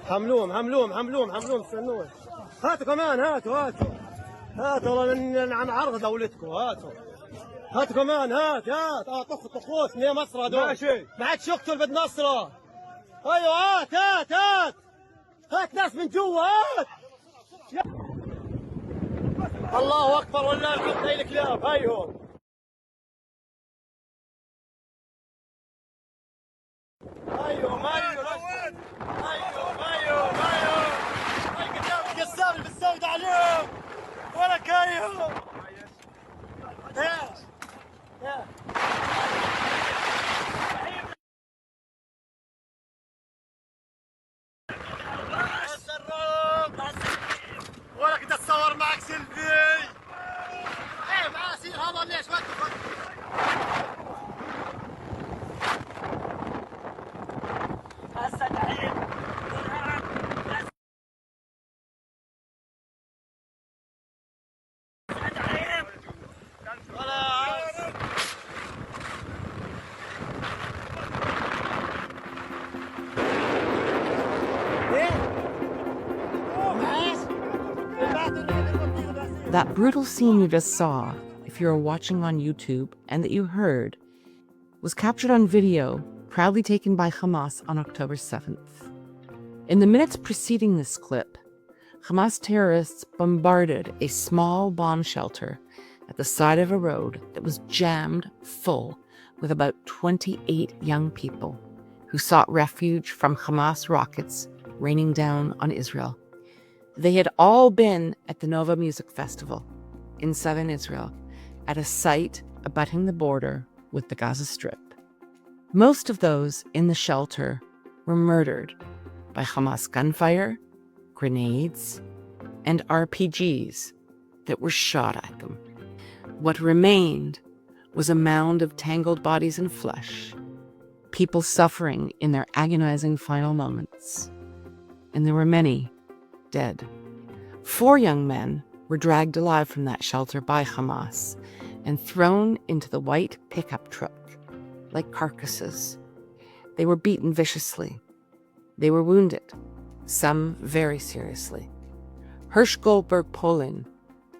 حملوهم استنوه. هاتوا كمان هاتوا والله عم عرض لولدكم هاتوا كمان هات طخوش من مصر هذول ماشي ما عادش يقتل بد نصره. ايوه هات ناس من جوا الله اكبر والله الحمد هاي الكلاب هيهم ايوه هاي قدام القسام اللي بتسود عليهم ولا كايهم ولا كنت اتصور معك سيلفي معاه سير هذا ليش وقف That brutal scene you just saw, if you're watching on YouTube, and that you heard, was captured on video, proudly taken by Hamas on October 7th. In the minutes preceding this clip, Hamas terrorists bombarded a small bomb shelter at the side of a road that was jammed full with about 28 young people who sought refuge from Hamas rockets raining down on Israel. They had all been at the Nova Music Festival in southern Israel, at a site abutting the border with the Gaza Strip. Most of those in the shelter were murdered by Hamas gunfire, grenades, and RPGs that were shot at them. What remained was a mound of tangled bodies and flesh, people suffering in their agonizing final moments. And there were many dead. 4 young men were dragged alive from that shelter by Hamas and thrown into the white pickup truck like carcasses. They were beaten viciously. They were wounded, some very seriously. Hersh Goldberg Polin,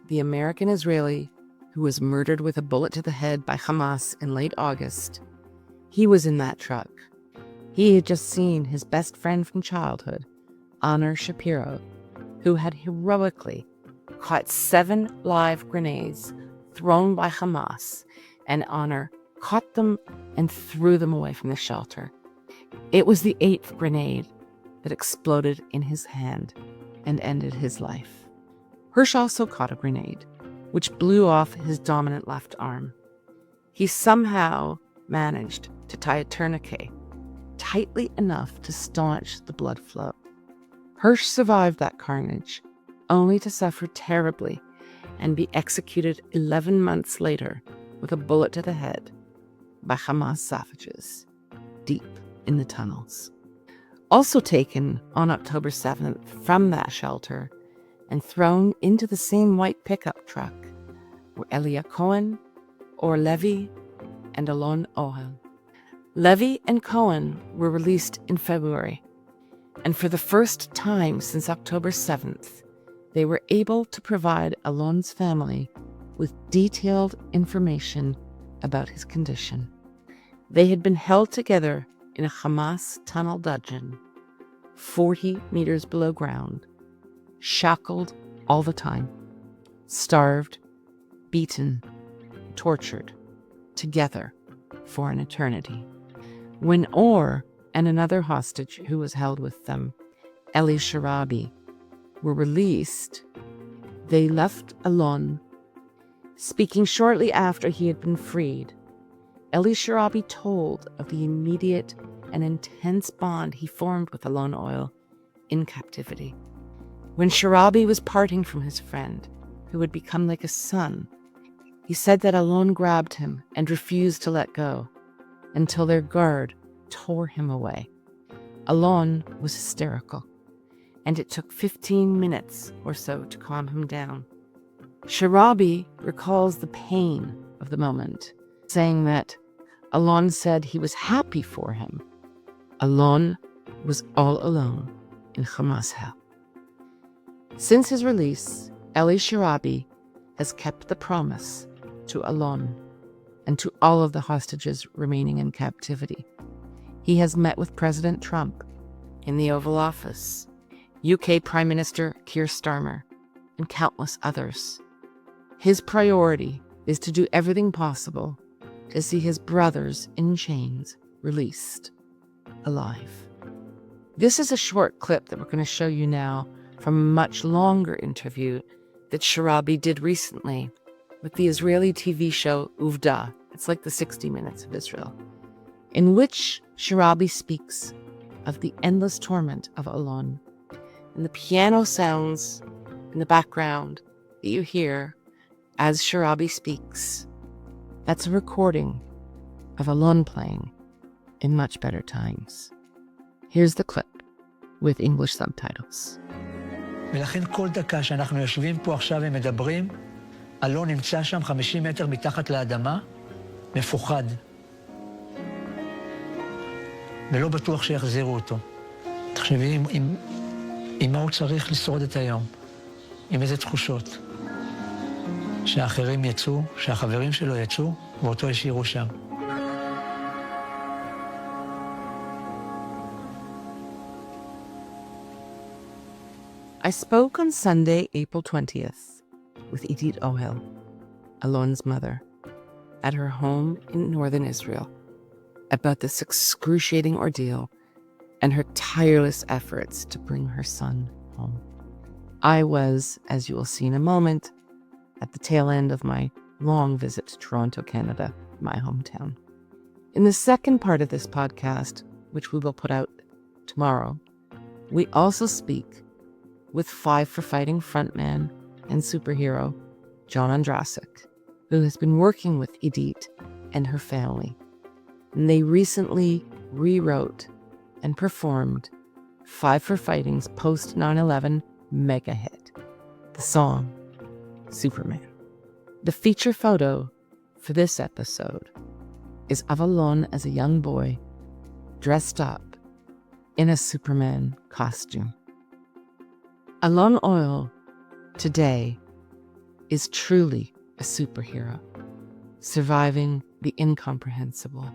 the American Israeli who was murdered with a bullet to the head by Hamas in late August, he was in that truck. He had just seen his best friend from childhood, Honor Shapiro, who had heroically caught 7 live grenades thrown by Hamas, and Honor caught them and threw them away from the shelter. It was the 8th grenade that exploded in his hand and ended his life. Hersh also caught a grenade, which blew off his dominant left arm. He somehow managed to tie a tourniquet tightly enough to staunch the blood flow. Hersh survived that carnage, only to suffer terribly and be executed 11 months later with a bullet to the head by Hamas savages deep in the tunnels. Also taken on October 7th from that shelter and thrown into the same white pickup truck were Eli Cohen, Or Levy, and Alon Ohel. Levy and Cohen were released in February, and for the first time since October 7th, they were able to provide Alon's family with detailed information about his condition. They had been held together in a Hamas tunnel dungeon, 40 meters below ground, shackled all the time, starved, beaten, tortured, together for an eternity. When Or and another hostage who was held with them, Eli Sharabi, were released, they left Alon. Speaking shortly after he had been freed, Eli Sharabi told of the immediate and intense bond he formed with Alon Ohel in captivity. When Sharabi was parting from his friend, who had become like a son, he said that Alon grabbed him and refused to let go until their guard tore him away. Alon was hysterical, and it took 15 minutes or so to calm him down. Sharabi recalls the pain of the moment, saying that Alon said he was happy for him. Alon was all alone in Hamas hell. Since his release, Eli Sharabi has kept the promise to Alon and to all of the hostages remaining in captivity. He has met with President Trump in the Oval Office, UK Prime Minister Keir Starmer, and countless others. His priority is to do everything possible to see his brothers in chains released alive. This is a short clip that we're going to show you now from a much longer interview that Sharabi did recently with the Israeli TV show Uvda. It's like the 60 Minutes of Israel, in which Sharabi speaks of the endless torment of Alon. And the piano sounds in the background that you hear as Sharabi speaks, that's a recording of Alon playing in much better times. Here's the clip with English subtitles. ולכן כל דקה שאנחנו יושבים פה עכשיו ומדברים, אלון נמצא שם 50 מטר מתחת לאדמה, מפוחד. ולא בטוח שיחזירו אותו. תחשבי עם מה הוא צריך לשרוד את היום, עם איזה תחושות. שהאחרים יצאו, שהחברים שלו יצאו, ואותו השאירו שם. I spoke on Sunday, April 20th, with Idit Ohel, Alon's mother, at her home in northern Israel, about this excruciating ordeal and her tireless efforts to bring her son home. I was, as you will see in a moment, at the tail end of my long visit to Toronto, Canada, my hometown. In the second part of this podcast, which we will put out tomorrow, we also speak with Five for Fighting frontman and superhero John Ondrasik, who has been working with Idit and her family. And they recently rewrote and performed Five for Fighting's post 9/11 mega hit, the song Superman. The feature photo for this episode is of Alon as a young boy dressed up in a Superman costume. Alon Ohel today is truly a superhero, surviving the incomprehensible.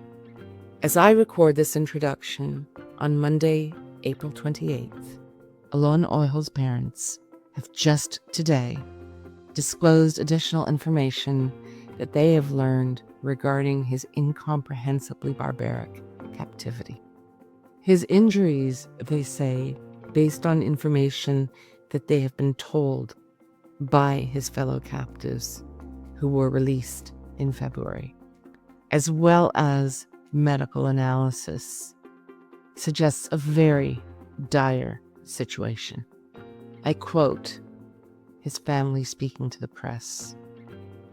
As I record this introduction on Monday, April 28th, Alon Ohel's parents have just today disclosed additional information that they have learned regarding his incomprehensibly barbaric captivity. His injuries, they say, based on information that they have been told by his fellow captives who were released in February, as well as medical analysis, suggests a very dire situation. I quote his family speaking to the press.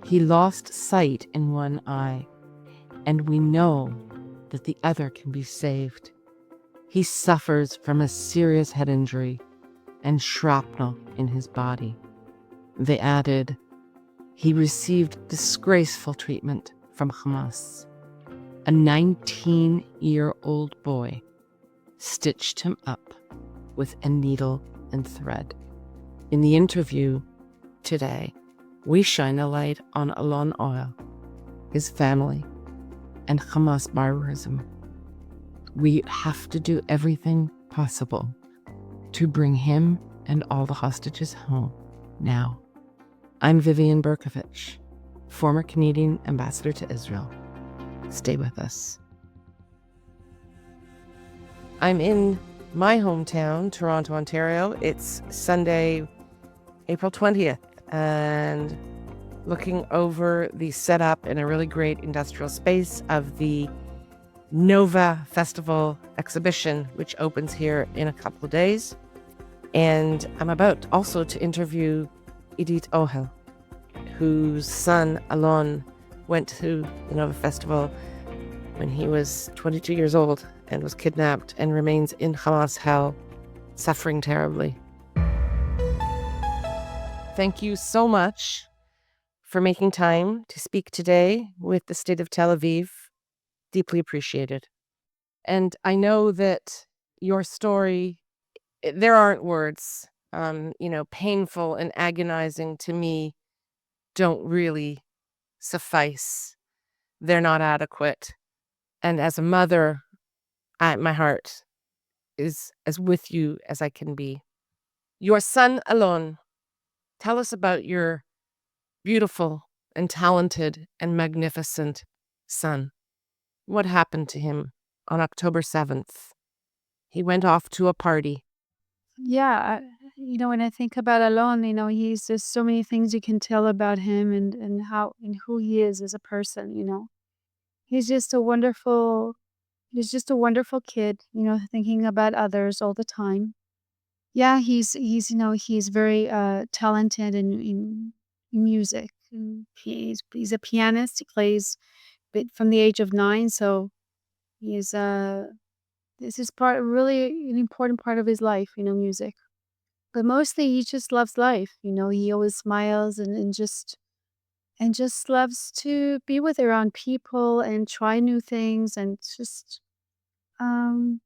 He lost sight in one eye, and we know that the other can be saved. He suffers from a serious head injury and shrapnel in his body. They added, he received disgraceful treatment from Hamas. A 19-year-old boy stitched him up with a needle and thread. In the interview today, we shine a light on Alon Ohel, his family, and Hamas barbarism. We have to do everything possible to bring him and all the hostages home now. I'm Vivian Berkovich, former Canadian ambassador to Israel. Stay with us. I'm in my hometown, Toronto, Ontario. It's Sunday, April 20th, and looking over the setup in a really great industrial space of the Nova Festival exhibition, which opens here in a couple of days. And I'm about also to interview Idit Ohel, whose son Alon went to the Nova Festival when he was 22 years old and was kidnapped and remains in Hamas hell, suffering terribly. Thank you so much for making time to speak today with the state of Tel Aviv. Deeply appreciated. And I know that your story there aren't words. Painful and agonizing to me don't really suffice. They're not adequate. And as a mother, my heart is as with you as I can be. Your son, Alon, tell us about your beautiful and talented and magnificent son. What happened to him on October 7th? He went off to a party. Yeah, when I think about Alon, he's there's so many things you can tell about him and how and who he is as a person. He's just a wonderful he's just a wonderful kid, thinking about others all the time. Yeah, he's very talented in music. And he's a pianist. He plays from the age of 9, so he's this is part really an important part of his life, music. But mostly he just loves life. He always smiles and just loves to be with around people and try new things and just um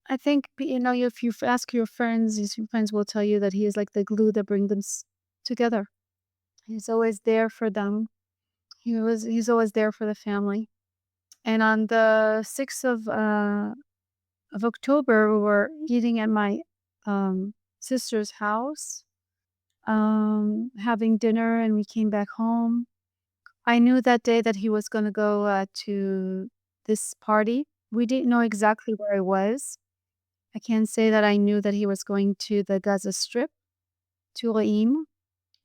I think if you ask your friends, your friends will tell you that he is like the glue that brings them together. He's always there for them. He's always there for the family. And on the 6th of October, we were eating at my sister's house, having dinner, and we came back home. I knew that day that he was going to go to this party. We didn't know exactly where it was. I can't say that I knew that he was going to the Gaza Strip, to Re'im,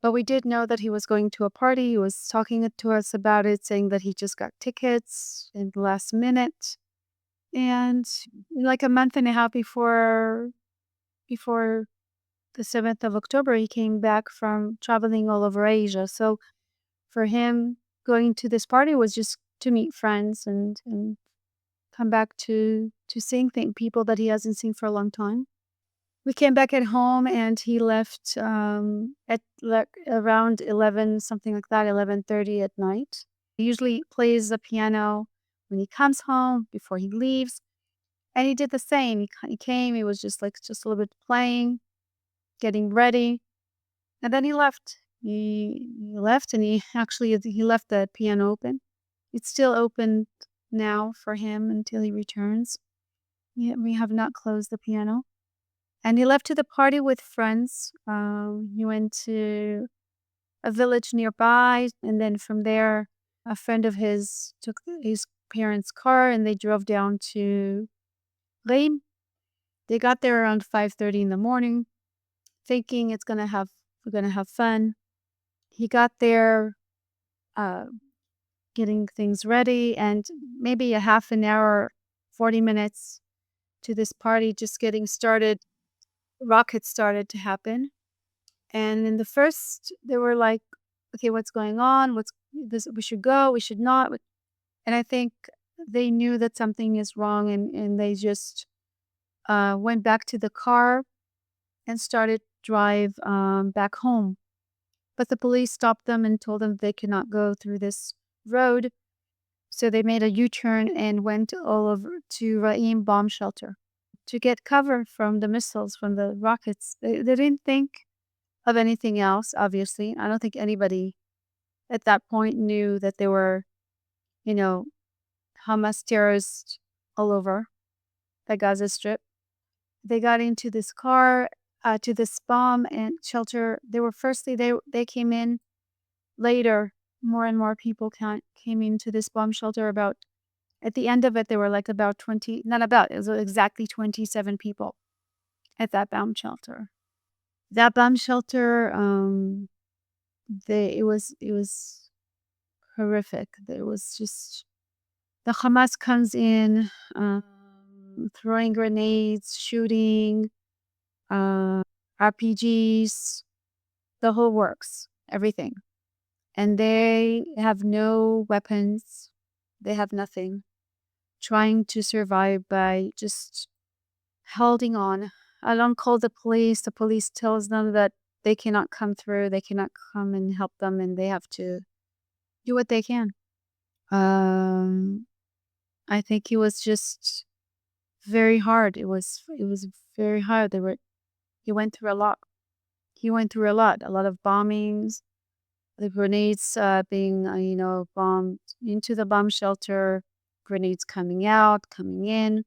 but we did know that he was going to a party. He was talking to us about it, saying that he just got tickets in the last minute. And like a month and a half before the 7th of October, he came back from traveling all over Asia. So for him, going to this party was just to meet friends and come back to seeing people that he hasn't seen for a long time. We came back at home and he left at around 11, something like that, 11:30 at night. He usually plays the piano when he comes home before he leaves. And he did the same. He came, he was just a little bit playing, getting ready. And then he left. He left and he left the piano open. It's still open now for him until he returns. We have not closed the piano. And he left to the party with friends. He went to a village nearby, and then from there, a friend of his took his parents' car and they drove down to Reim. They got there around 5:30 in the morning, thinking we're gonna have fun. He got there, uh, getting things ready, and maybe a half an hour, 40 minutes to this party just getting started, rockets started to happen. And in the first, they were like, okay, what's going on? What's this? We should go, we should not. And I think they knew that something is wrong and they just went back to the car and started drive back home. But the police stopped them and told them they could not go through this road. So they made a U-turn and went all over to Ra'im bomb shelter to get cover from the missiles, from the rockets. They didn't think of anything else, obviously. I don't think anybody at that point knew that there were, you know, Hamas terrorists all over the Gaza Strip. They got into this car, to this bomb and shelter. They came in later. More and more people came into this bomb shelter. About at the end of it, there were like about 20, not about, it was exactly 27 people at that bomb shelter. That bomb shelter, it was horrific. It was just the Hamas comes in, throwing grenades, shooting, RPGs, the whole works, everything. And they have no weapons. They have nothing. Trying to survive by just holding on. Alon called the police. The police tells them that they cannot come through. They cannot come and help them, and they have to do what they can. I think it was just very hard. It was very hard. He went through a lot. A lot of bombings, the grenades being, bombed into the bomb shelter, grenades coming out, coming in.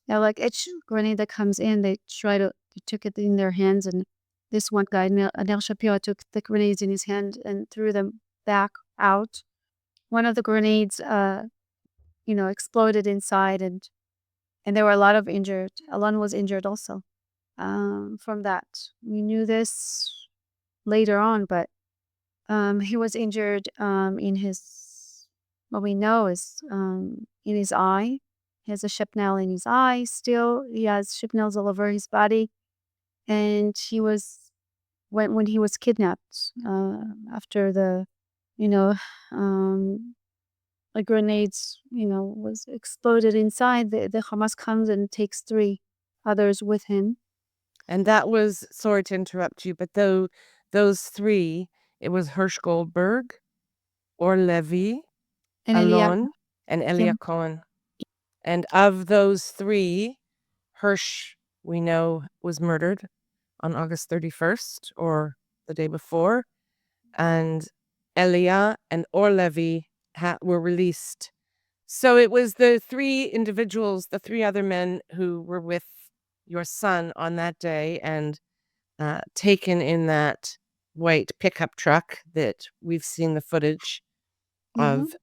Now, like each grenade that comes in, they took it in their hands. And this one guy, Anel Shapiro, took the grenades in his hand and threw them back out. One of the grenades, exploded inside, and there were a lot of injured. Alon was injured also from that. We knew this later on, but he was injured in his, what we know is in his eye. He has a shrapnel in his eye still. He has shrapnels all over his body. And he was, when he was kidnapped after the, the grenades, was exploded inside, the Hamas comes and takes 3 others with him. And that was, sorry to interrupt you, but those 3, it was Hirsch Goldberg, Or Levy, And Alon, and Elia Yep. Cohen. And of those 3, Hirsch, we know, was murdered on August 31st or the day before. And Elia and Or Levy were released. So it was the 3 individuals, the 3 other men who were with your son on that day and taken in that white pickup truck that we've seen the footage of.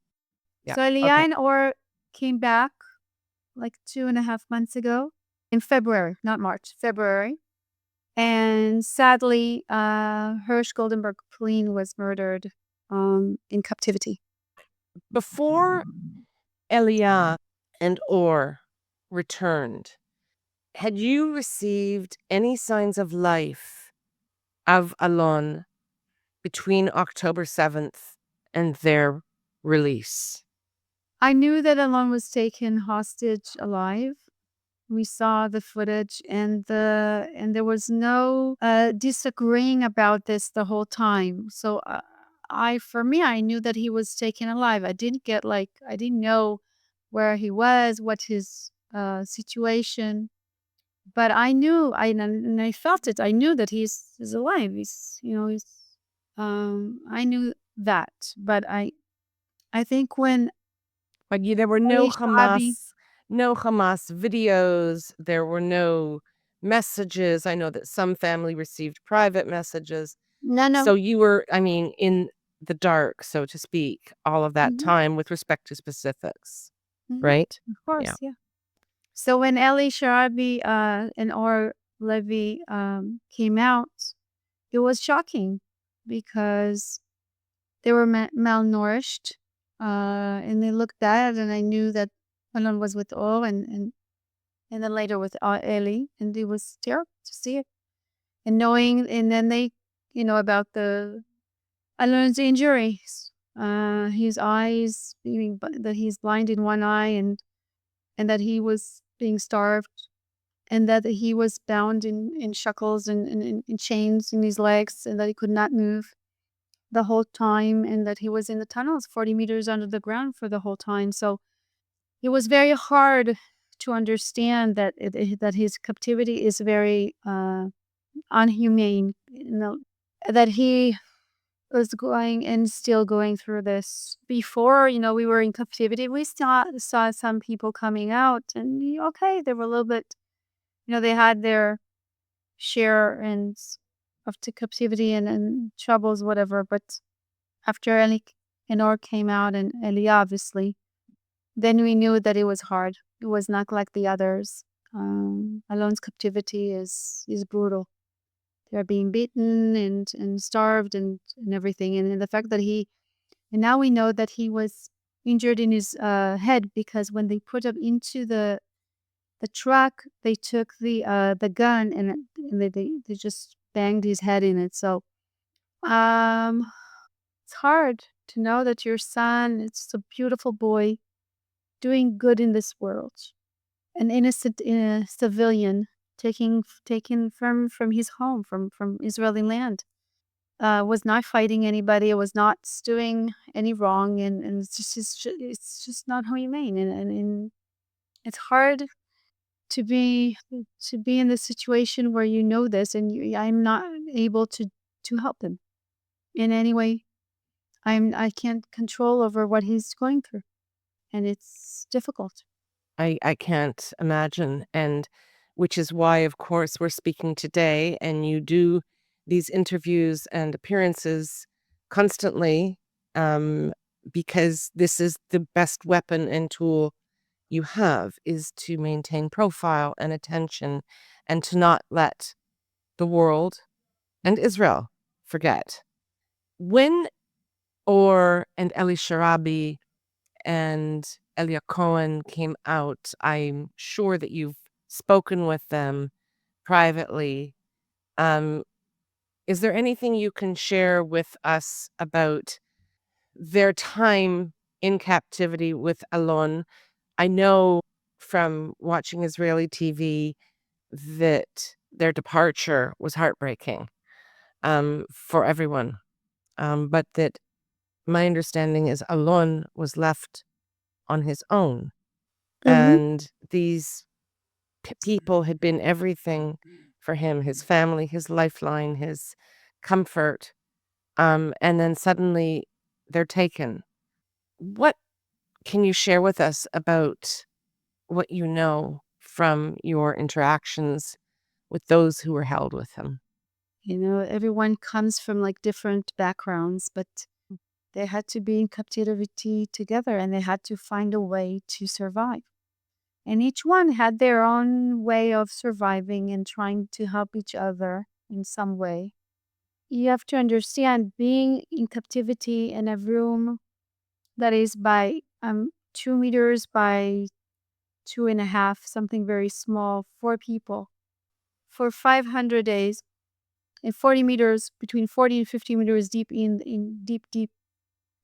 Yeah, So Elia okay. and Or came back like 2.5 months ago in February, not March, February. And sadly, Hirsch Goldenberg Pauline was murdered in captivity. Before Elia and Or returned, had you received any signs of life of Alon between October 7th and their release? I knew that Alon was taken hostage alive. We saw the footage, and there was no disagreeing about this the whole time. So for me, I knew that he was taken alive. I didn't know where he was, what his situation, but I knew, and I felt it. I knew that he's alive. I knew that, but I think when But there were Eli Sharabi, no Hamas videos. There were no messages. I know that some family received private messages. no, So you were, in the dark, so to speak, all of that Mhm. time with respect to specifics, Mhm. right? Of course, yeah. So when Eli Sharabi and Or Levy came out, it was shocking because they were malnourished, and they looked bad, and I knew that Alon was with Or, and then later with Eli, and it was terrible to see it. And knowing, and then they, about Alon's injuries, his eyes, that he's blind in one eye, and that he was being starved, and that he was bound in shackles and in chains in his legs, and that he could not move the whole time, and that he was in the tunnels 40 meters under the ground for the whole time. So it was very hard to understand that that his captivity is very unhumane, that he was going and still going through this. Before, we were in captivity, we saw some people coming out, and okay, they were a little bit, they had their share of the captivity and troubles, whatever. But after Eli and Or came out, and Eli, obviously, then we knew that it was hard. It was not like the others. Alon's captivity is brutal. They're being beaten and starved and everything. And the fact that and now we know that he was injured in his head, because when they put him into the truck, they took the gun, and they just banged his head in it. So it's hard to know that your son, it's a beautiful boy, doing good in this world, an innocent civilian, taken from his home, from Israeli land, was not fighting anybody, was not doing any wrong, and it's just not humane, and it's hard to be in the situation where you know this and I'm not able to help him in any way. I can't control over what he's going through, and it's difficult. I can't imagine. And which is why, of course, we're speaking today. And you do these interviews and appearances constantly, um, because this is the best weapon and tool you have, is to maintain profile and attention and to not let the world and Israel forget. When and Eli Sharabi and Elia Cohen came out, I'm sure that you've spoken with them privately. Um, is there anything you can share with us about their time in captivity with Alon? I know from watching Israeli TV that their departure was heartbreaking, for everyone, but that my understanding is Alon was left on his own. Mm-hmm. And these people had been everything for him, his family, his lifeline, his comfort. And then suddenly they're taken. What can you share with us about what you know from your interactions with those who were held with him? Everyone comes from like different backgrounds, but they had to be in captivity together and they had to find a way to survive. And each one had their own way of surviving and trying to help each other in some way. You have to understand being in captivity in a room that is by 2 meters by 2.5, something very small, 4 people, for 500 days, and 40 meters, between 40 and 50 meters deep in deep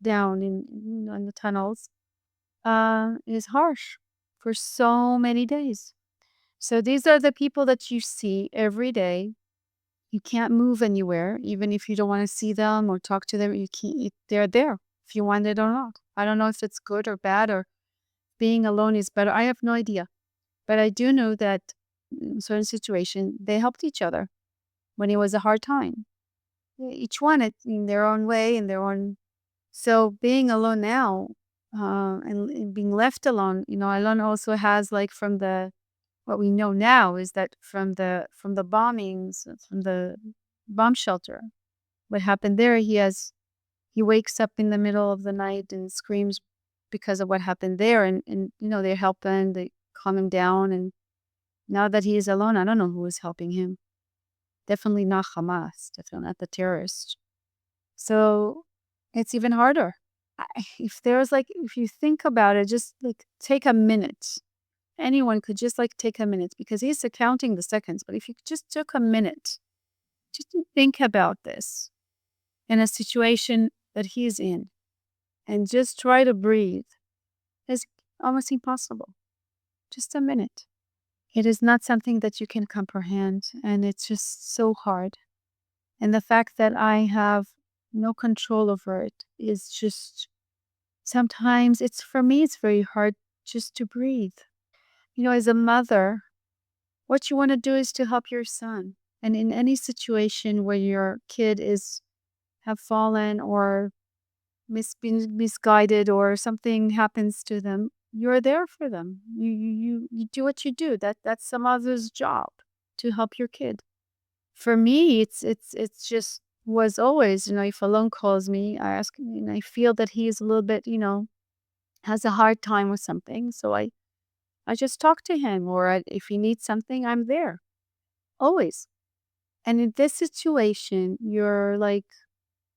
down in the tunnels, is harsh for so many days. So these are the people that you see every day. You can't move anywhere, even if you don't want to see them or talk to them. You can't. They're there if you want it or not. I don't know if it's good or bad or being alone is better. I have no idea, but I do know that in certain situations they helped each other when it was a hard time. Each one in their own way, in their own. So being alone now, and being left alone, alone also has like from the what we know now is that from the bombings, from the bomb shelter, what happened there, he wakes up in the middle of the night and screams because of what happened there, and they help him, they calm him down, and now that he is alone, I don't know who is helping him. Definitely not Hamas, definitely not the terrorists. So it's even harder. If you think about it, just like take a minute. Anyone could just like take a minute because he's counting the seconds. But if you just took a minute just to think about this in a situation that he's in and just try to breathe, it's almost impossible. Just a minute. It is not something that you can comprehend, and it's just so hard. And the fact that I have no control over it is just sometimes for me, it's very hard just to breathe. As a mother, what you want to do is to help your son. And in any situation where your kid have fallen or been misguided or something happens to them, you're there for them. You do what you do. That's some other's job to help your kid. For me, it's just was always, if Alon calls me, I ask him, and I feel that he is a little bit, has a hard time with something. So I just talk to him, or if he needs something, I'm there. Always. And in this situation, you're like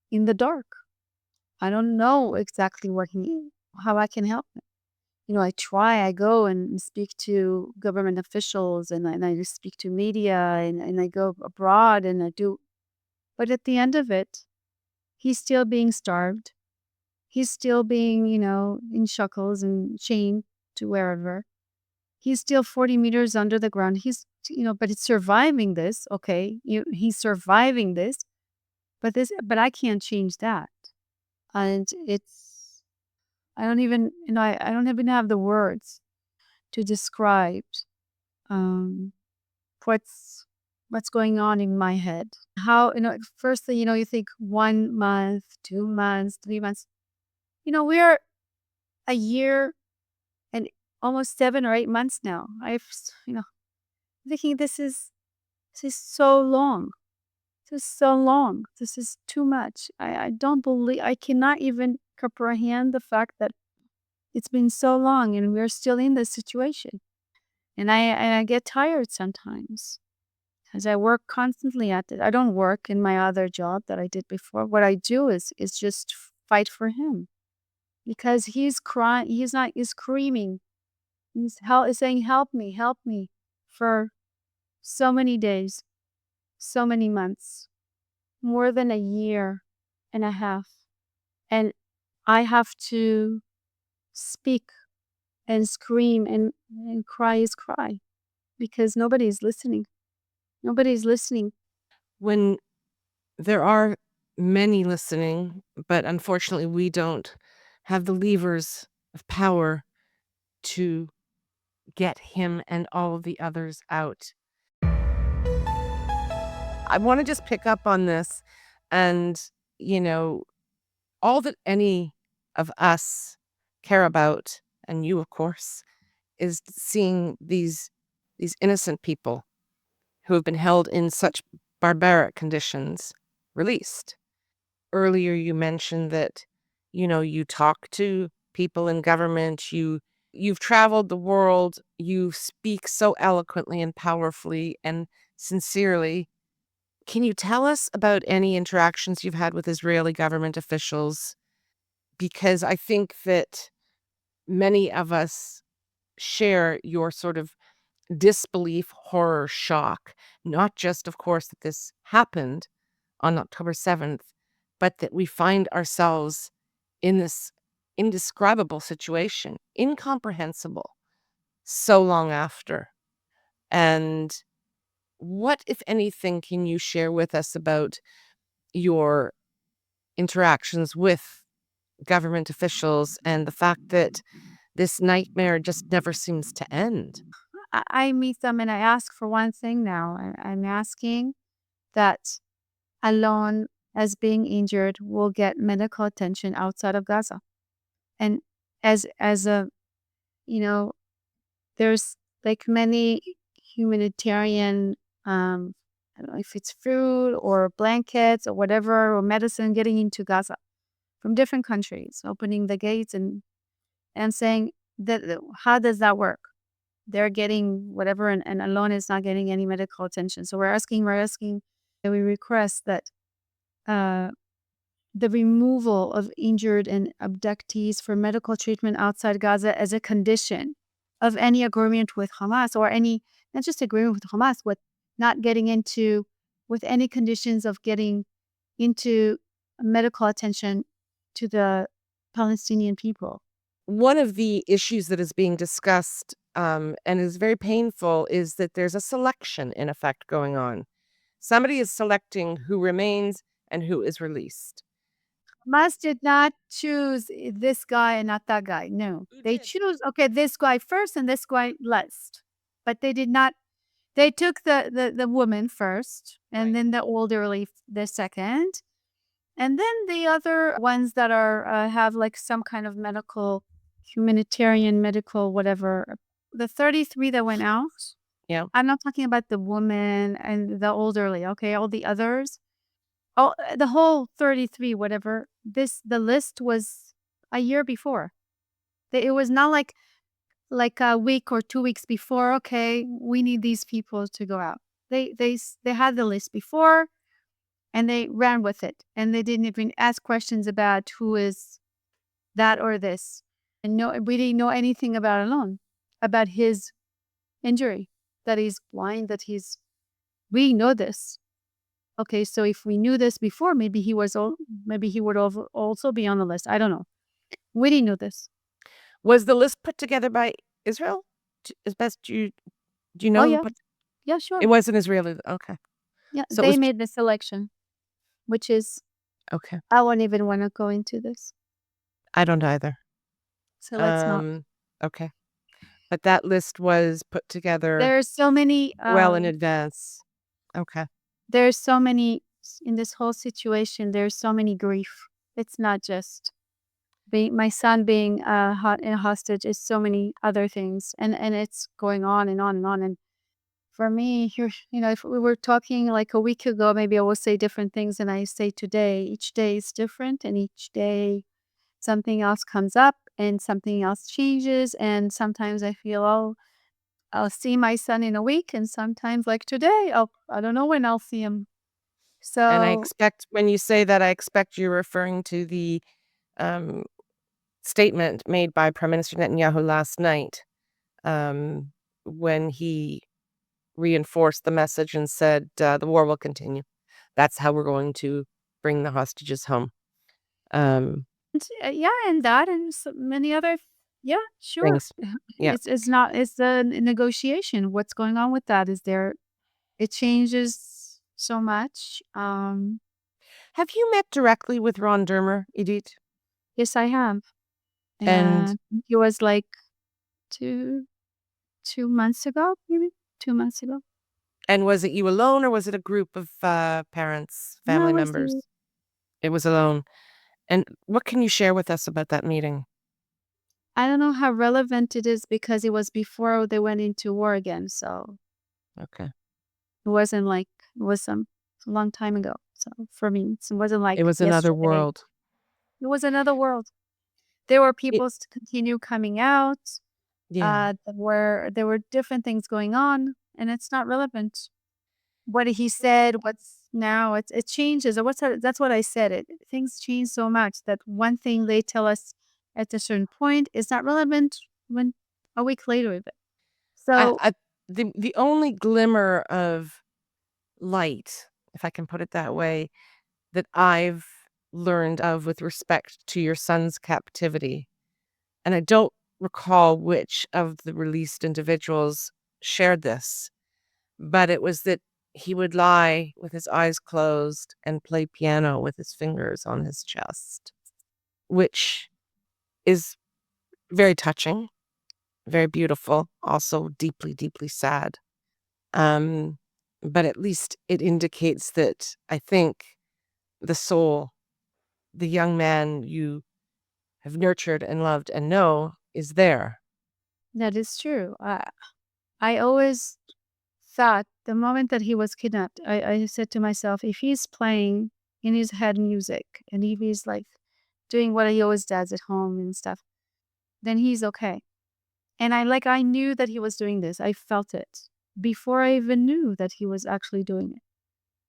in the dark. I don't know exactly how I can help him. I go and speak to government officials and I just speak to media and I go abroad and I do. But at the end of it, he's still being starved. He's still being, in shackles and chained to wherever. He's still 40 meters under the ground. But it's surviving this. Okay. He's surviving this, but I can't change that. And I don't even, I don't even have the words to describe um, what's going on in my head. How, firstly, you think 1 month, 2 months, 3 months. We're a year and almost 7 or 8 months now. Thinking this is so long. This is so long. This is too much. I don't believe, I cannot even comprehend the fact that it's been so long and we're still in this situation. And I get tired sometimes as I work constantly at it. I don't work in my other job that I did before. What I do is just fight for him because he's crying. He's screaming. He's saying, help me for so many days, so many months, more than a year and a half. And I have to speak and scream and cry his cry because nobody's listening. Nobody's listening. When there are many listening, but unfortunately we don't have the levers of power to get him and all of the others out. I want to just pick up on this and, all that any of us care about, and you, of course, is seeing these innocent people who have been held in such barbaric conditions released. Earlier, you mentioned that, you talk to people in government, you've traveled the world, you speak so eloquently and powerfully and sincerely. Can you tell us about any interactions you've had with Israeli government officials? Because I think that many of us share your sort of disbelief, horror, shock, not just, of course, that this happened on October 7th, but that we find ourselves in this indescribable situation, incomprehensible, so long after. And what, if anything, can you share with us about your interactions with government officials and the fact that this nightmare just never seems to end? I meet them and I ask for one thing now. I'm asking that Alon, as being injured, will get medical attention outside of Gaza. And as a, you know, there's like many humanitarian, I don't know if it's food or blankets or whatever, or medicine getting into Gaza from different countries, opening the gates and saying that, how does that work? They're getting whatever, and Alon is not getting any medical attention. So we're asking, and we request that uh, the removal of injured and abductees for medical treatment outside Gaza as a condition of any agreement with Hamas, or any, not just agreement with Hamas, with not getting into, with any conditions of getting into medical attention to the Palestinian people. One of the issues that is being discussed and is very painful is that there's a selection in effect going on. Somebody is selecting who remains and who is released. Hamas did not choose this guy and not that guy. No, they choose, okay, this guy first and this guy last. But they did not. They took the woman first, and Right. then the elderly the second, and then the other ones that are have like some kind of medical, humanitarian, medical, whatever. The 33 that went out. Yeah. I'm not talking about the woman and the elderly. Okay, all the others. Oh, the whole 33, whatever. The list was a year before. It was not like a week or 2 weeks before. Okay, we need these people to go out. They had the list before, and they ran with it, and they didn't even ask questions about who is that or this. And no, we didn't know anything about Alon, about his injury, that he's blind, that he's. We know this. Okay, so if we knew this before, maybe he would also be on the list. I don't know. We didn't know this. Was the list put together by Israel? As best do you know? Oh who yeah, put- yeah, sure. It was an Israeli. Okay. Yeah, So it they was made the selection, which is, okay. I won't even want to go into this. I don't either. So let's not. Okay. But that list was put together There's so many, well in advance. Okay. there's so many in this whole situation. There's so many grief. It's not just my son being a hostage. It's so many other things, and it's going on and on and on. And for me, if we were talking like a week ago, maybe I will say different things than I say today. Each day is different, and each day something else comes up and something else changes. And sometimes I feel, oh, I'll see my son in a week, and sometimes like today, I don't know when I'll see him. And I So expect when you say that, I expect you're referring to the um, statement made by Prime Minister Netanyahu last night, um, when he reinforced the message and said, the war will continue. That's how we're going to bring the hostages home. yeah, and that and so many other, yeah, sure. Things. Yeah. It's the negotiation. What's going on with that? Is there? It changes so much. Have you met directly with Ron Dermer, Idit? Yes, I have. And And he was like 2 months ago, maybe 2 months ago. and was it you alone, or was it a group of parents, No, family it was members? It was alone. And what can you share with us about that meeting? I don't know how relevant it is because it was before they went into war again. So Okay. it wasn't like it was a long time ago. So for me, it wasn't like It was another yesterday. world. It was another world. There were It, people to continue coming out. yeah. There were different things going on, and it's not relevant. What he said, what's now, it changes. Or that's what I said. Things change so much that one thing they tell us at a certain point is not relevant when a week later. So I the only glimmer of light, if I can put it that way, that I've learned of with respect to your son's captivity, and I don't recall which of the released individuals shared this, but it was that he would lie with his eyes closed and play piano with his fingers on his chest, which is very touching, very beautiful, also deeply, deeply sad. Um, but at least it indicates that I think the soul, the young man you have nurtured and loved and know is there. that is true. I always thought the moment that he was kidnapped, I said to myself, if he's playing in his head music and if he's like doing what he always does at home and stuff, then he's okay. And I knew that he was doing this. I felt it before I even knew that he was actually doing it.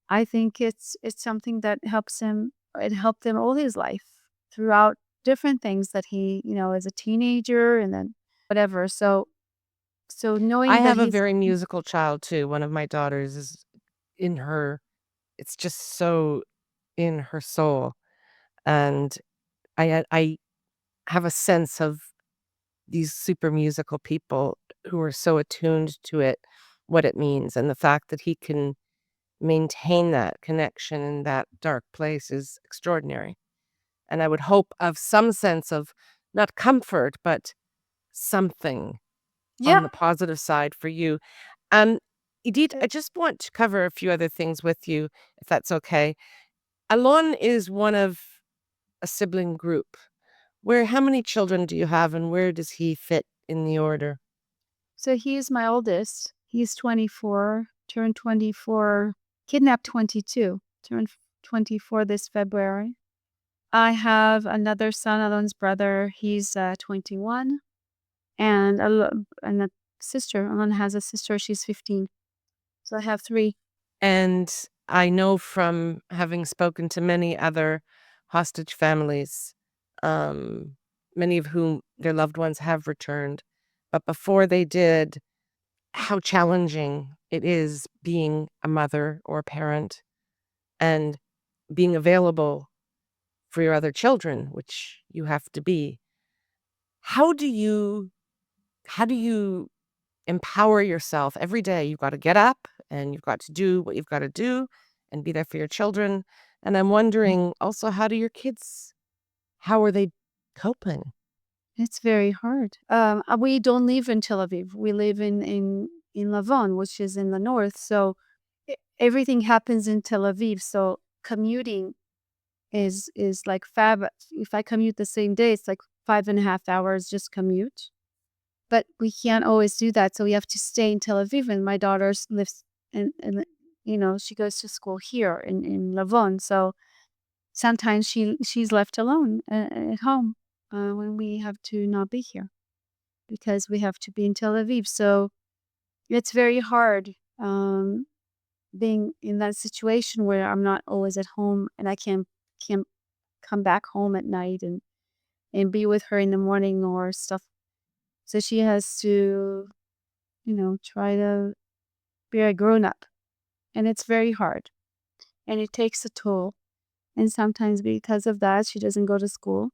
I think it's something that helps him. It helped him all his life throughout different things that he, as a teenager and then whatever. So I knowing that have a he's very musical child too. One of my daughters is in her, it's just so in her soul. And I have a sense of these super musical people who are so attuned to it, what it means. And the fact that he can maintain that connection in that dark place is extraordinary. And I would hope of some sense of not comfort, but something on yeah. the positive side for you. Um, Idit, I just want to cover a few other things with you, if that's okay. Alon is one of a sibling group. How many children do you have, and where does he fit in the order? So he's my oldest. He's 24, turned 24, kidnapped 22, turned 24 this February. I have another son, Alon's brother. He's 21, and a sister. Alon has a sister. She's 15. So I have three. And I know from having spoken to many other hostage families, um, many of whom their loved ones have returned, but before they did, how challenging it is being a mother or a parent and being available for your other children, which you have to be. How do you how do you empower yourself every day? You've got to get up and you've got to do what you've got to do and be there for your children. And I'm wondering also, how are they coping? It's very hard. We don't live in Tel Aviv. We live in Lavon, which is in the north. So everything happens in Tel Aviv. So commuting is like fab. If I commute the same day, it's like 5.5 hours just commute. But we can't always do that, so we have to stay in Tel Aviv. And my daughter lives in she goes to school here in Lavon. So sometimes she's left alone at home when we have to not be here because we have to be in Tel Aviv. So it's very hard being in that situation where I'm not always at home and I can't come back home at night and be with her in the morning or stuff. So she has to, try to be a grown up. And it's very hard. And it takes a toll. And sometimes because of that, she doesn't go to school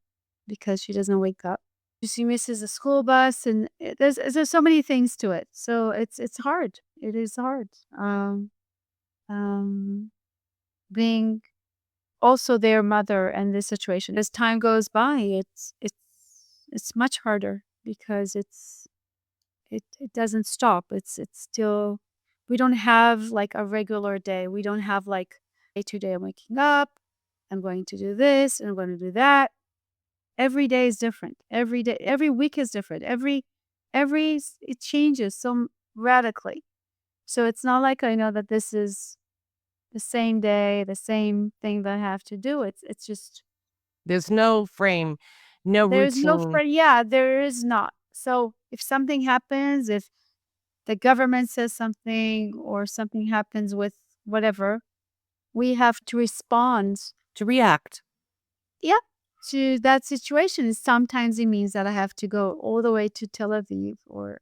because she doesn't wake up. She misses the school bus, and there's so many things to it. So it's hard. It is hard. Um, being also their mother and this situation. As time goes by, it's much harder because it doesn't stop. It's still, we don't have like a regular day. We don't have like day to day I'm waking up, I'm going to do this, and I'm going to do that. Every day is different. Every day, every week is different. It changes so radically. So it's not like I know that this is the same day, the same thing that I have to do. It's just There's no frame, no there's no routine. yeah, there is not. So if something happens, if the government says something or something happens with whatever, we have to respond, To react, yeah, to that situation. Sometimes it means that I have to go all the way to Tel Aviv or right?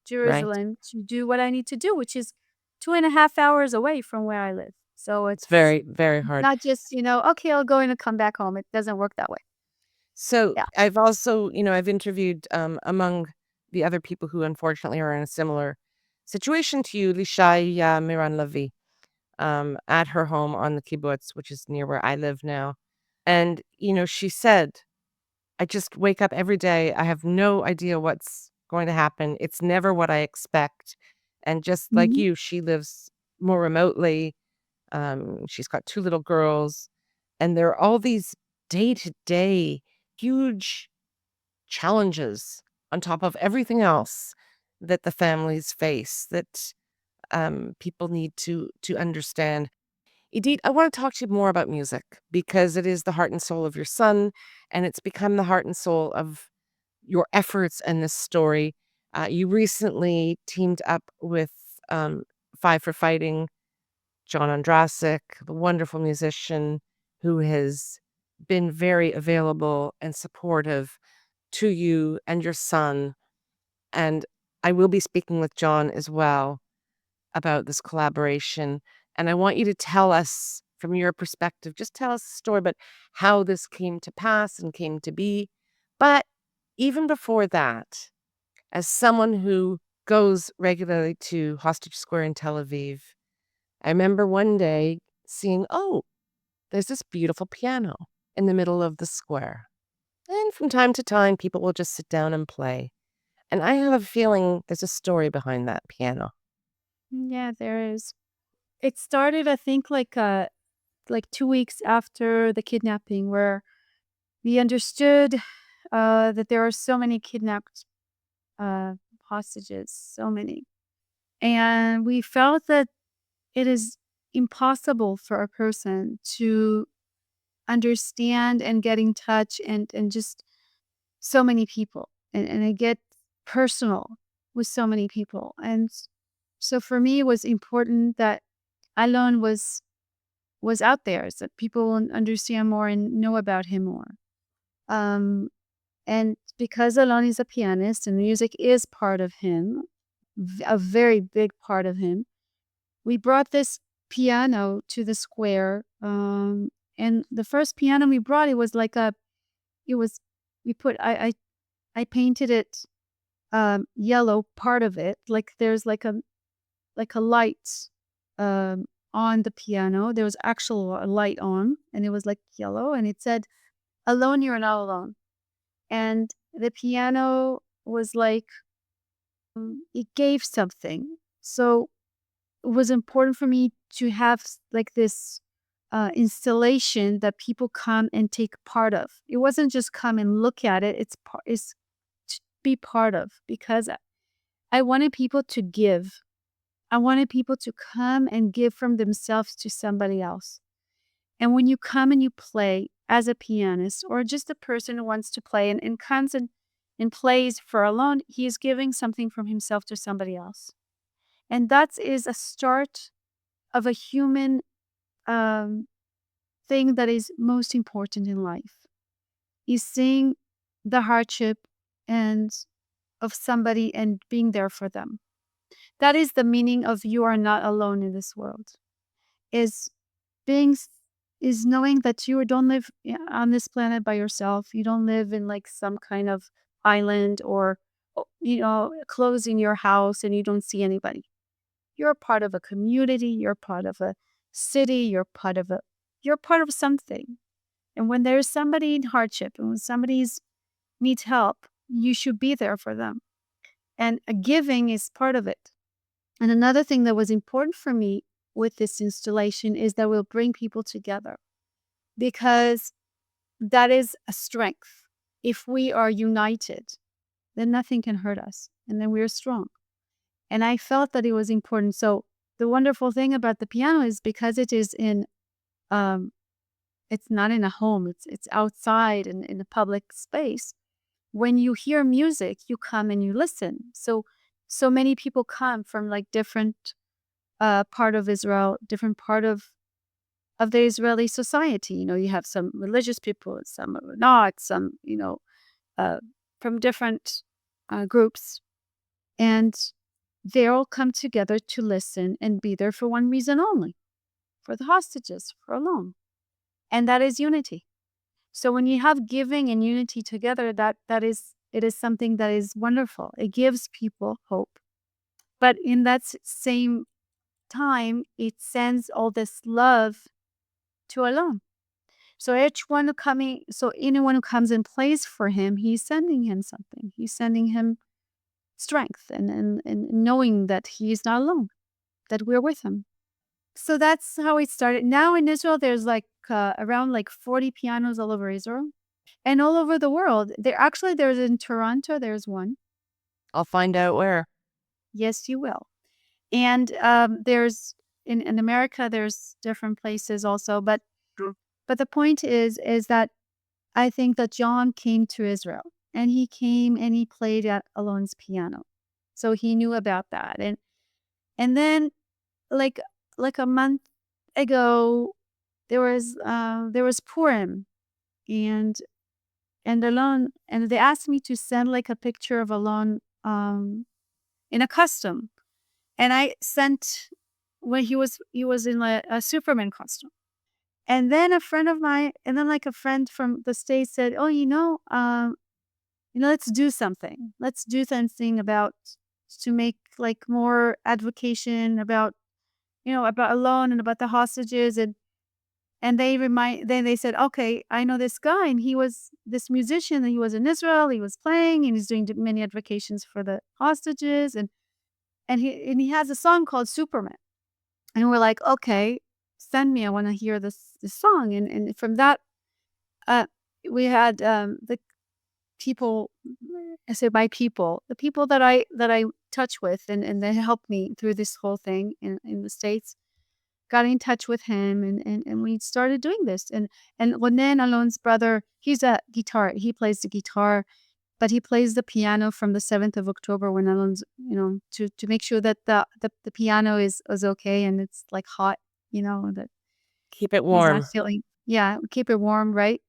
Jerusalem to do what I need to do, which is 2.5 hours away from where I live. So It's it's very, very hard. not just, okay, I'll go in and come back home. It doesn't work that way. So Yeah. I've also, I've interviewed among the other people who unfortunately are in a similar situation to you, Lishai Miran Levi, at her home on the kibbutz, which is near where I live now. And, she said, I just wake up every day. I have no idea what's going to happen. It's never what I expect. And just like Mhm. you, she lives more remotely. She's got two little girls, and there are all these day to day huge challenges on top of everything else that the families face that people need to understand. Idit, I want to talk to you more about music because it is the heart and soul of your son, and it's become the heart and soul of your efforts in this story. You recently teamed up with um, Five for Fighting, John Ondrasik, the wonderful musician who has been very available and supportive to you and your son. And I will be speaking with John as well about this collaboration. And I want you to tell us from your perspective, just tell us the story about how this came to pass and came to be. But even before that, as someone who goes regularly to Hostage Square in Tel Aviv, I remember one day seeing, oh, there's this beautiful piano in the middle of the square. And from time to time, people will just sit down and play. And I have a feeling there's a story behind that piano. Yeah, there is. It started, I think, like 2 weeks after the kidnapping, where we understood that there are so many kidnapped uh, hostages, so many. And we felt that it is impossible for a person to understand and get in touch and just so many people and I get personal with so many people. And so for me, it was important that Alon was out there so that people will understand more and know about him more. Um, and because Alon is a pianist and music is part of him, a very big part of him, we brought this piano to the square. And the first piano we brought, it was like it was, we put, I painted it yellow part of it. Like there's like a light um, on the piano. There was actual a light on, and it was like yellow, and it said, "Alone, you're not alone." And the piano was like, it gave something. So it was important for me to have like this installation that people come and take part of. It wasn't just come and look at it. It's to be part of, because I wanted people to give. I wanted people to come and give from themselves to somebody else. And when you come and you play as a pianist, or just a person who wants to play and comes and plays for Alon, he is giving something from himself to somebody else. And that is a start of a human um, thing that is most important in life, is seeing the hardship and of somebody and being there for them. That is the meaning of you are not alone in this world. Is being is knowing that you don't live on this planet by yourself. You don't live in like some kind of island, or closing your house and you don't see anybody. You're part of a community, you're part of a city, you're part of something. And when there's somebody in hardship and when somebody needs help, you should be there for them. And giving is part of it. And another thing that was important for me with this installation is that we'll bring people together, because that is a strength. If we are united, then nothing can hurt us, and then we're strong. And I felt that it was important. So the wonderful thing about the piano is because it is um, it's not in a home, it's outside in a public space. When you hear music, you come and you listen. So many people come from like different part of Israel, different part of the Israeli society. You have some religious people, some are not, some uh, from different groups, and they all come together to listen and be there for one reason only: for the hostages, for Alon, and that is unity. So when you have giving and unity together, it is something that is wonderful. It gives people hope, but in that same time, it sends all this love to Alon. So anyone who comes and plays for him, he's sending him something. He's sending him strength and knowing that he is not alone, that we're with him. So that's how it started. Now in Israel, there's like around like 40 pianos all over Israel and all over the world. There's in Toronto, there's one. I'll find out where. Yes, you will. And there's in America, there's different places also. But the point is that I think that John came to Israel and he came and he played at Alon's piano. So he knew about that. And then like a month ago, there was Purim, and Alon, and they asked me to send like a picture of Alon in a costume. And I sent when he was in a Superman costume. And then a friend of mine, and then like a friend from the States said, "Oh, let's do something. Let's do something about to make like more advocation about about Alon and about the hostages." And then they said, "Okay, I know this guy, and he was this musician, and he was in Israel. He was playing, and he's doing many advocations for the hostages, and he has a song called Superman." And we're like, "Okay, send me. I want to hear this song." And from that, we had the people. I say by people, the people that I touch with, and they helped me through this whole thing in the States. Got in touch with him, and we started doing this. And Ronen, Alon's brother, he plays the guitar, but he plays the piano from the 7th of October when Alon's, to make sure that the piano is okay and it's like hot, that Keep it he's not warm. feeling, yeah, keep it warm, right?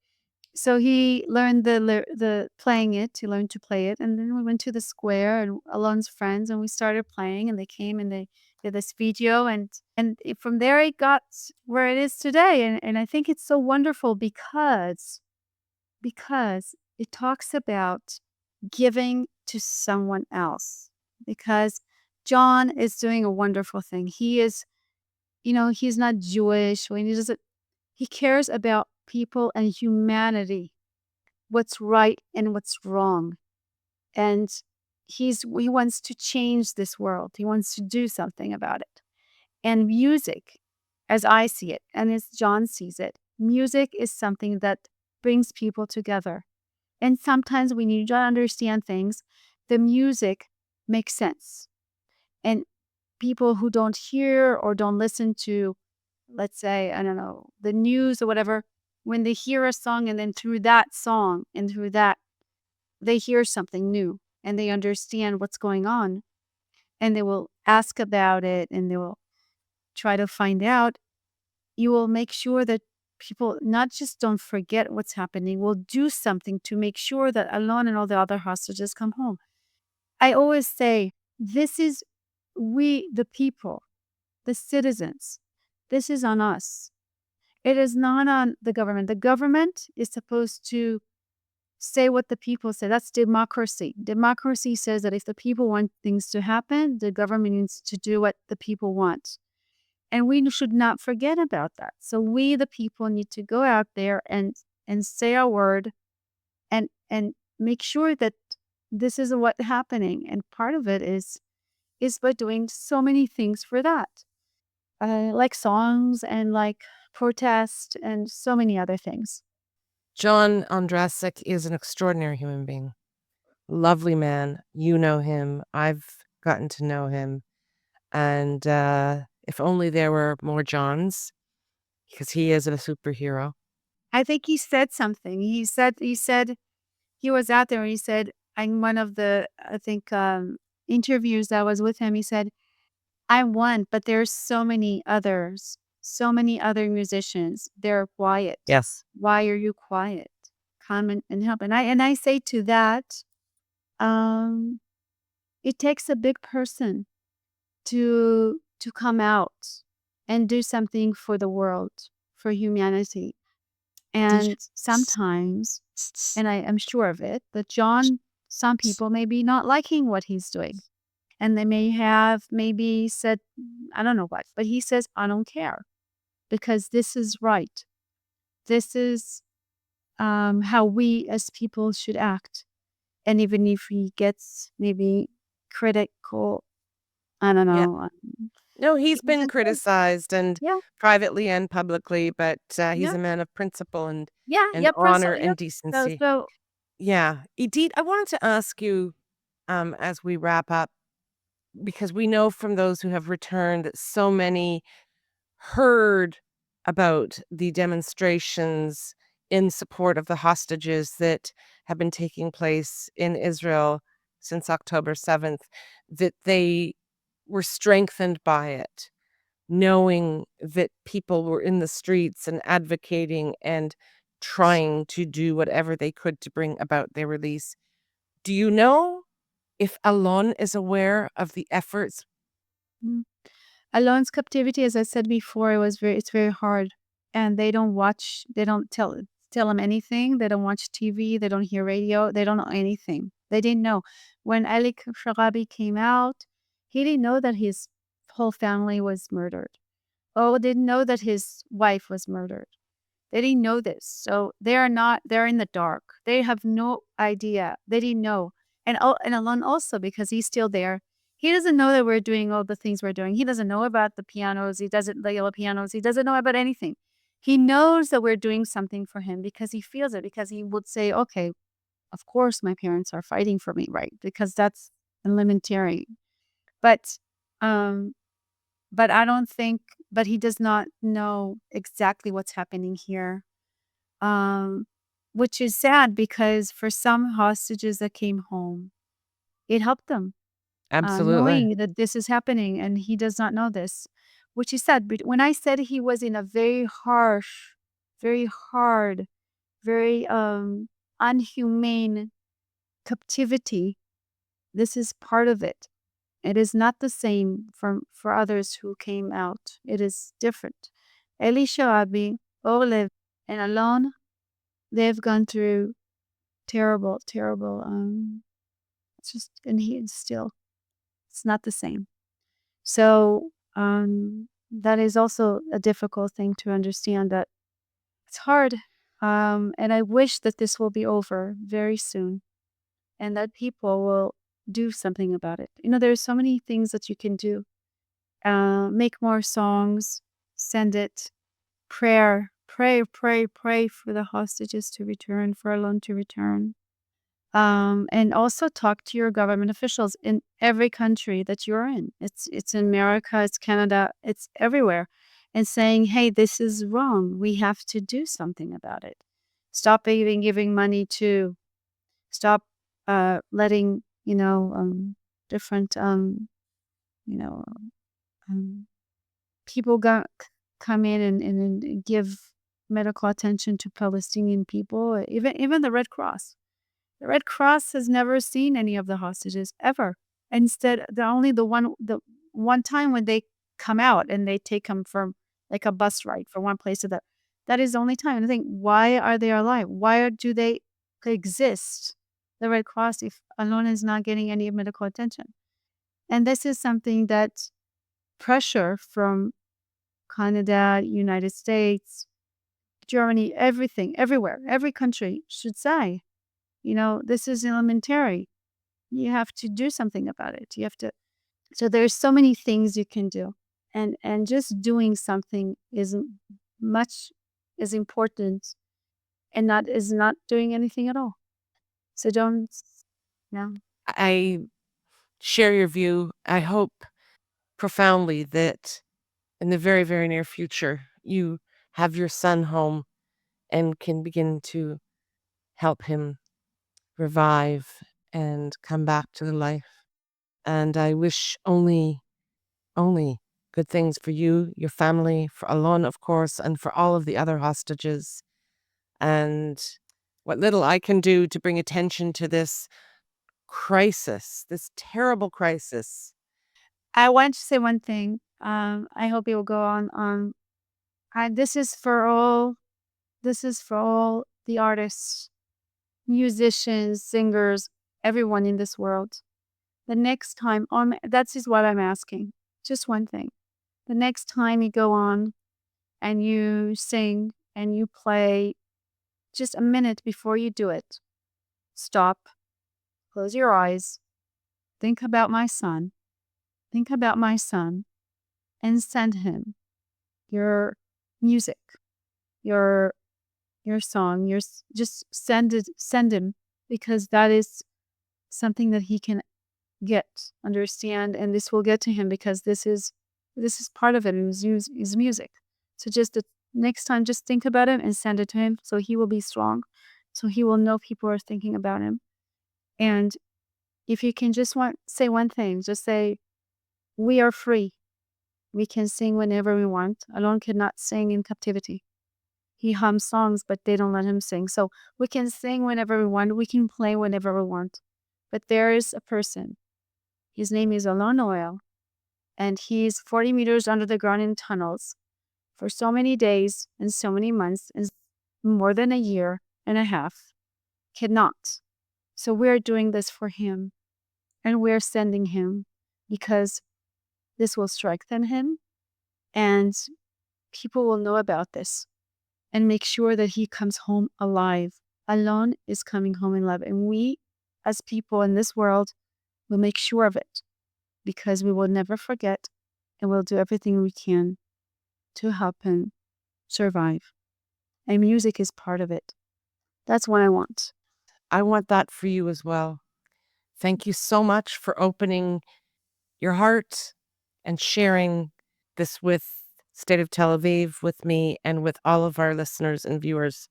So he learned the playing it. He learned to play it, and then we went to the square and Alon's friends, and we started playing. And they came and they did this video, from there it got where it is today. And I think it's so wonderful because it talks about giving to someone else. Because John is doing a wonderful thing. He is, he's not Jewish. When he cares about people and humanity. what's right and what's wrong. And he wants to change this world. He wants to do something about it. And music, as I see it, and as John sees it, music is something that brings people together. And sometimes when you don't understand things, the music makes sense. And people who don't hear or don't listen to, let's say, I don't know, the news or whatever, when they hear a song and then through that song and through that, they hear something new and they understand what's going on and they will ask about it and they will try to find out. You will make sure that people not just don't forget what's happening, will do something to make sure that Alon and all the other hostages come home. I always say, this is we, the people, the citizens. This is on us. It is not on the government. The government is supposed to say what the people say. That's democracy. Democracy says that if the people want things to happen, the government needs to do what the people want. And we should not forget about that. So we, the people, need to go out there and say our word and make sure that this is what's happening. And part of it is by doing so many things for that, like songs and like protest and so many other things. John Ondrasik is an extraordinary human being. Lovely man. You know him. I've gotten to know him. And if only there were more Johns, because he is a superhero. I think he said something. He said he was out there and he said, in one of the, I think, interviews that was with him, he said, I won, but there's so many others, so many other musicians. They're quiet. Yes. Why are you quiet? Come and help. And I say to that, it takes a big person to come out and do something for the world, for humanity. And sometimes, and I am sure of it, that John, some people may be not liking what he's doing. And they may have maybe said, I don't know what, but he says, I don't care because this is right. This is how we as people should act. And even if he gets maybe critical, I don't Yeah. know. No, he's been Even- criticized and Yeah. privately and publicly, but he's Yeah. a man of principle and Yeah. and Yeah. honor Yeah. and decency. So Yeah. Idit, I wanted to ask you as we wrap up, because we know from those who have returned that so many heard about the demonstrations in support of the hostages that have been taking place in Israel since October 7th, that they were strengthened by it, knowing that people were in the streets and advocating and trying to do whatever they could to bring about their release. Do you know if Alon is aware of the efforts? mm, Alon's captivity, as I said before, it's very hard. And they don't watch, they don't tell him anything. They don't watch TV. They don't hear radio. They don't know anything. They didn't know. When Eli Sharabi came out, he didn't know that his whole family was murdered. Oh, didn't know that his wife was murdered. They didn't know this. So they're in the dark. They have no idea. They didn't know. And Alon also, because he's still there, he doesn't know that we're doing all the things we're doing. He doesn't know about the pianos. He doesn't the yellow pianos. He doesn't know about anything. He knows that we're doing something for him because he feels it, because he would say, okay, of course my parents are fighting for me, right? Because that's elementary. But um but I don't think, but he does not know exactly what's happening here. Um, which is sad because for some hostages that came home, it helped them, Absolutely. knowing that this is happening, and he does not know this, which is sad. But when I said he was in a very harsh, very hard, very unhumane captivity, this is part of it. It is not the same for others who came out. It is different. Eli Sharabi, Orlev, and Alon, they've gone through terrible, terrible. It's just, and he is still, it's not the same. So that is also a difficult thing to understand. That it's hard. And I wish that this will be over very soon and that people will do something about it. There's so many things that you can do. Make more songs, send it, pray for the hostages to return, for Alon to return. And also talk to your government officials in every country that you're in. It's in America, it's Canada, it's everywhere. And saying, hey, this is wrong. We have to do something about it. Stop even giving money to, stop letting, different, people come in and give medical attention to Palestinian people, even the Red Cross. The Red Cross has never seen any of the hostages ever. Instead, the one time when they come out and they take them from like a bus ride from one place to the, that is the only time. And I think, why are they alive? Why do they exist? The Red Cross, if Alon is not getting any medical attention, and this is something that pressure from Canada, United States, Germany, everything, everywhere, every country should say. This is elementary. You have to do something about it. You have to. So there's so many things you can do, and just doing something is much as important, and not doing anything at all. So don't. No. I share your view. I hope profoundly that in the very, very near future, you have your son home and can begin to help him revive and come back to life. And I wish only good things for you, your family, for Alon, of course, and for all of the other hostages. And what little I can do to bring attention to this crisis, this terrible crisis. I want to say one thing. I hope it will go on. This is for all. This is for all the artists, musicians, singers, everyone in this world. The next time, that is what I'm asking. Just one thing. The next time you go on and you sing and you play, just a minute before you do it, stop, close your eyes, think about my son, and send him your music, your song, just send him, because that is something that he can understand, and this will get to him, because this is part of it, and his music. So just the next time, just think about him and send it to him, so he will be strong, so he will know people are thinking about him. And if you can just say one thing, just say, we are free. We can sing whenever we want. Alon cannot sing in captivity. He hums songs, but they don't let him sing. So we can sing whenever we want. We can play whenever we want. But there is a person. His name is Alon Ohel, and he's 40 meters under the ground in tunnels for so many days and so many months and more than a year and a half. Cannot. So we're doing this for him, and we're sending him because this will strengthen him, and people will know about this and make sure that he comes home alive. Alon is coming home alive, and we, as people in this world, will make sure of it, because we will never forget, and we'll do everything we can to help him survive. And music is part of it. That's what I want. I want that for you as well. Thank you so much for opening your heart and sharing this with State of Tel Aviv, with me, and with all of our listeners and viewers.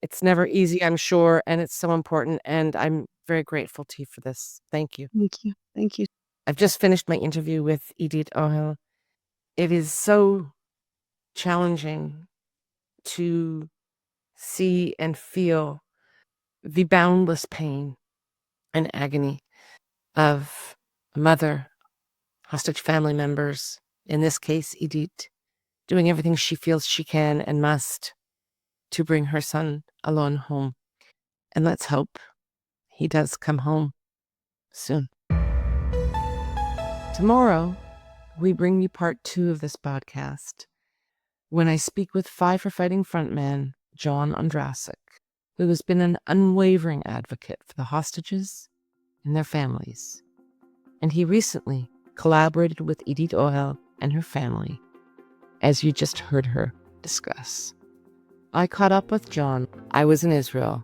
It's never easy, I'm sure, and it's so important, and I'm very grateful to you for this. Thank you. Thank you. Thank you. I've just finished my interview with Idit Ohel. It is so challenging to see and feel the boundless pain and agony of a mother, hostage family members, in this case, Idit, doing everything she feels she can and must to bring her son Alon home. And let's hope he does come home soon. Tomorrow, we bring you part 2 of this podcast, when I speak with firefighting frontman John Ondrasik, who has been an unwavering advocate for the hostages and their families. And he recently collaborated with Idit Ohel and her family, as you just heard her discuss. I caught up with John. I was in Israel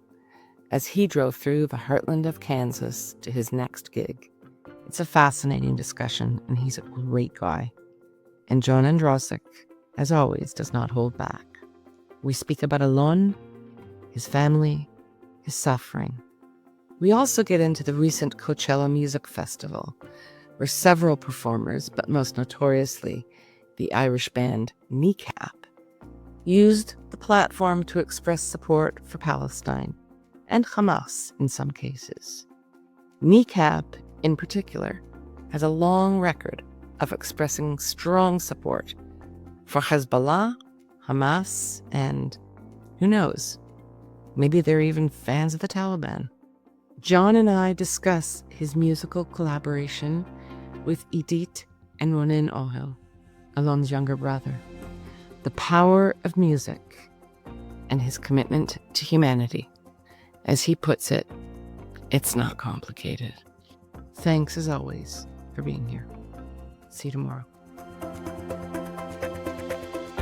as he drove through the heartland of Kansas to his next gig. It's a fascinating discussion, and he's a great guy. And John Ondrasik, as always, does not hold back. We speak about Alon, his family, his suffering. We also get into the recent Coachella Music Festival, where several performers, but most notoriously the Irish band Kneecap, used the platform to express support for Palestine and Hamas in some cases. Kneecap, in particular, has a long record of expressing strong support for Hezbollah, Hamas, and who knows, maybe they're even fans of the Taliban. John and I discuss his musical collaboration with Idit and Idit Ohel, Alon's younger brother, the power of music, and his commitment to humanity. As he puts it, it's not complicated. Thanks, as always, for being here. See you tomorrow.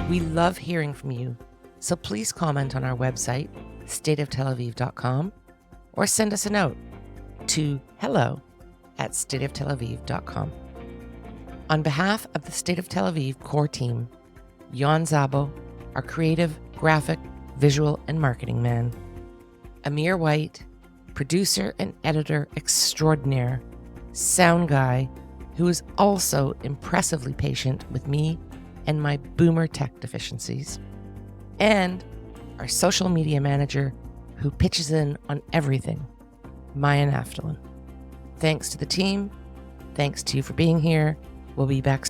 We love hearing from you, so please comment on our website, stateoftelaviv.com, or send us a note to hello@stateoftelaviv.com. On behalf of the State of Tel Aviv core team, Yon Zabo, our creative, graphic, visual, and marketing man, Amir White, producer and editor extraordinaire, sound guy who is also impressively patient with me and my boomer tech deficiencies, and our social media manager who pitches in on everything, Maya Naftalin. Thanks to the team. Thanks to you for being here. We'll be back